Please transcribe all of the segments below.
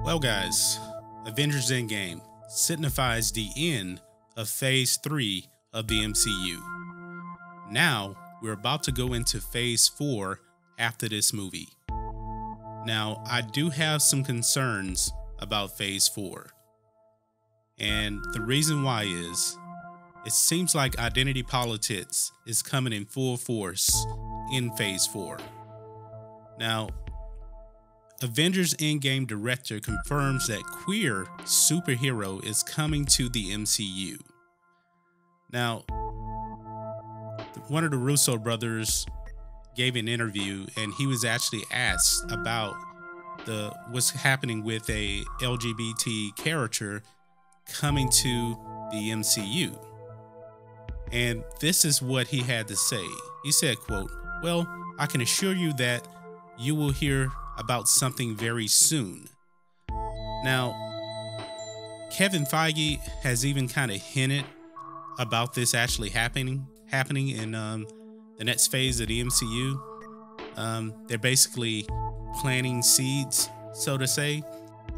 Well, guys, Avengers Endgame signifies the end of Phase 3 of the MCU. Now, we're about to go into Phase 4 after this movie. Now, I do have some concerns about Phase 4. And the reason why is, it seems like identity politics is coming in full force in Phase 4. Now, Avengers Endgame director confirms that queer superhero is coming to the MCU. Now, one of the Russo brothers gave an interview and he was actually asked about what's happening with a LGBT character coming to the MCU. And this is what he had to say. He said, quote, "Well, I can assure you that you will hear about something very soon." Now, Kevin Feige has even kind of hinted about this actually happening in the next phase of the MCU. They're basically planting seeds, so to say,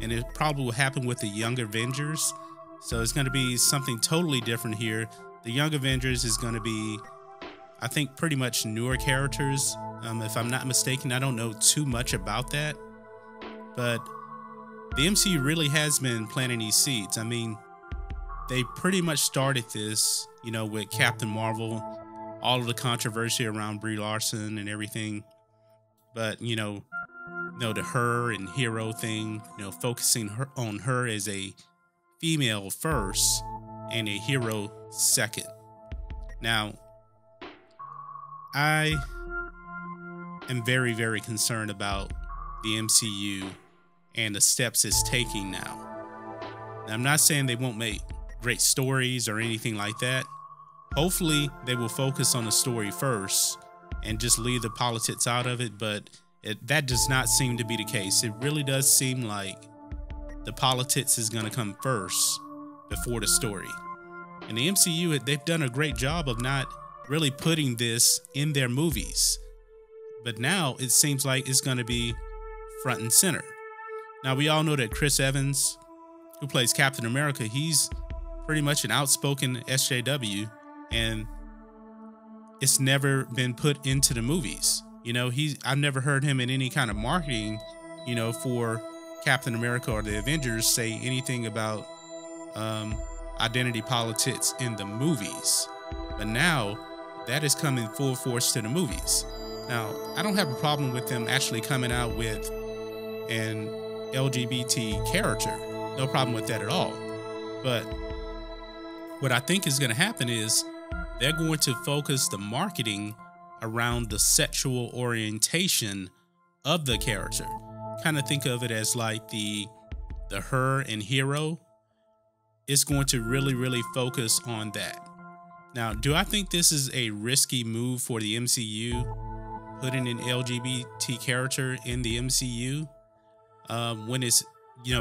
and it probably will happen with the Young Avengers. So it's going to be something totally different here. The Young Avengers is going to be, I think, pretty much newer characters. If I'm not mistaken, I don't know too much about that, but the MCU really has been planting these seeds. I mean, they pretty much started this, with Captain Marvel, all of the controversy around Brie Larson and everything. But, the her and hero thing, focusing on her as a female first and a hero second. Now, I am very, very concerned about the MCU and the steps it's taking now. I'm not saying they won't make great stories or anything like that. Hopefully, they will focus on the story first and just leave the politics out of it, but that does not seem to be the case. It really does seem like the politics is going to come first before the story. And the MCU, they've done a great job of not really putting this in their movies. But now it seems like it's going to be front and center. Now, we all know that Chris Evans, who plays Captain America, he's pretty much an outspoken SJW, and it's never been put into the movies. I've never heard him in any kind of marketing, for Captain America or the Avengers say anything about identity politics in the movies. But now that is coming full force to the movies. Now, I don't have a problem with them actually coming out with an LGBT character. No problem with that at all. But what I think is going to happen is they're going to focus the marketing around the sexual orientation of the character. Kind of think of it as like the her and hero. It's going to really, really focus on that. Now, do I think this is a risky move for the MCU, putting an LGBT character in the MCU when it's,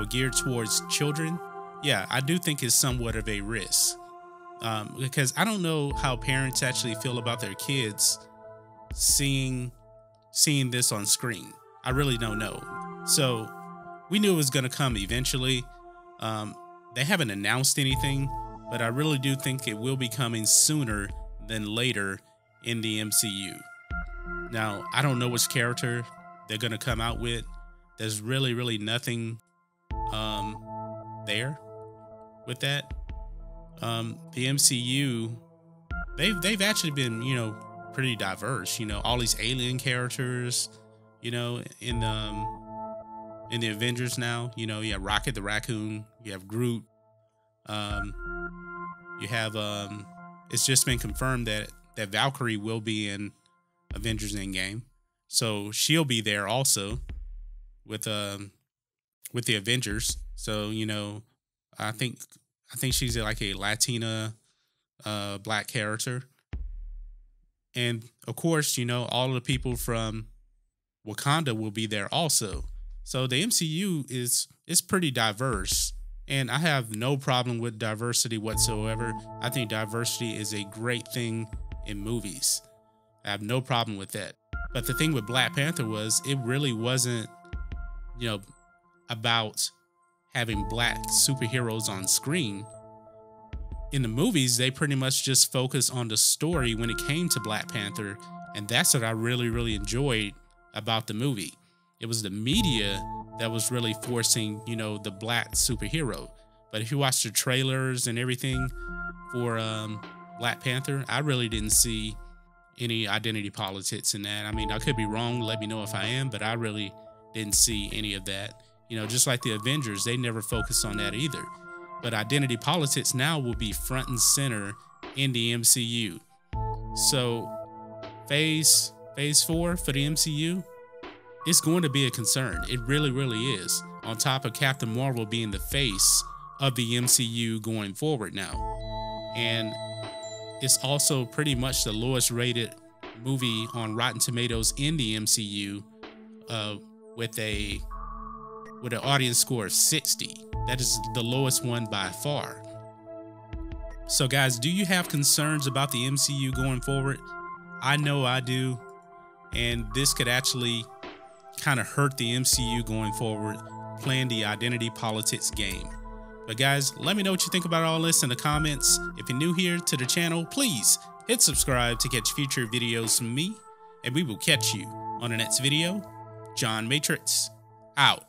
geared towards children? Yeah, I do think it's somewhat of a risk because I don't know how parents actually feel about their kids seeing this on screen. I really don't know. So we knew it was going to come eventually. They haven't announced anything, but I really do think it will be coming sooner than later in the MCU. Now, I don't know which character they're going to come out with. There's really, really nothing there with that. The MCU, they've actually been, pretty diverse. All these alien characters, in the Avengers now. You have Rocket the Raccoon, you have Groot. You have it's just been confirmed that Valkyrie will be in Avengers Endgame, so she'll be there also with the Avengers. So I think she's like a Latina black character, and of course all of the people from Wakanda will be there also. So the MCU is pretty diverse. And I have no problem with diversity whatsoever. I think diversity is a great thing in movies. I have no problem with that. But the thing with Black Panther was it really wasn't, about having black superheroes on screen. In the movies, they pretty much just focus on the story when it came to Black Panther, and that's what I really enjoyed about the movie. It was the media that was really forcing, you know, the black superhero. But if you watch the trailers and everything for Black Panther, I really didn't see any identity politics in that. I mean, I could be wrong, let me know if I am, but I really didn't see any of that. You know, just like the Avengers, they never focused on that either. But identity politics now will be front and center in the MCU. So phase 4 for the MCU, it's going to be a concern. It really is. On top of Captain Marvel being the face of the MCU going forward now. And it's also pretty much the lowest rated movie on Rotten Tomatoes in the MCU, with an audience score of 60. That is the lowest one by far. So guys, do you have concerns about the MCU going forward? I know I do. And this could actually kind of hurt the MCU going forward, playing the identity politics game. But guys, let me know what you think about all this in the comments. If you're new here to the channel, please hit subscribe to catch future videos from me. And we will catch you on the next video. John Matrixx, out.